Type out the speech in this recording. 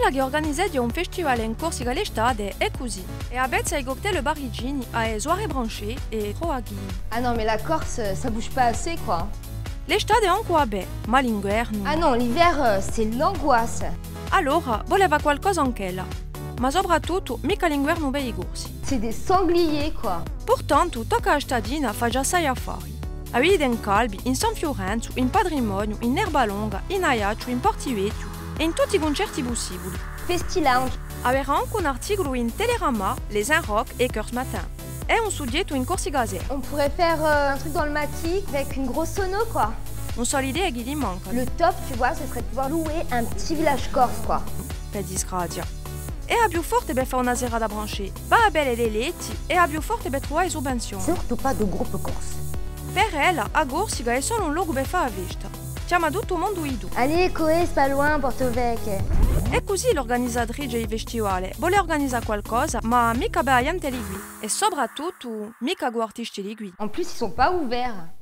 quella che organizza un festival in Corsica l'estate è così. E a Bezza i cocktail parigini, a soirée branchée e croaghi. Ah non, mais la Corse, ça bouge pas assez, quoi. L'estate è ancora bene, ma l'inverno... Ah non, l'hiver, c'est l'angoisse. Allora, voleva qualcosa anch'ella. Ma soprattutto, mica l'inverno bei corsi. C'est des sangliers, quoi. Portanto, tocca a stadina fa già sei affari. A vide in Calbi, in San Fiorenzo, in Patrimonio, in Erbalonga, in Ajaccio, in Portivetio e in tutti i concerti possibili. Festi-lounge. Aveva anche un articolo in Telerama, Les Rock et Cœurs Matin. E un suggetto in Corsicaser. On pourrait faire un truc dans le maquis avec une grosse sono, quoi. Non so l'idea che gli manca. Le top, tu vois, ce serait de pouvoir louer un petit village corse, quoi. Per disgrazia. E a più forte per fare una serata branchée. Va a belle le letti e a più forte per trovare sovvenzioni. Surtout pas de groupe corse. Per ella, a Corsica è solo un luogo per fare la festa. Chiama tutto il mondo idu. Allez, Coé, c'est pas loin, Porto Vecchio. E così l'organizzatrice di festivale vuole organizzare qualcosa, ma mica per la gente lì. E soprattutto, mica con artisti lì. En plus, ils sont pas ouverts.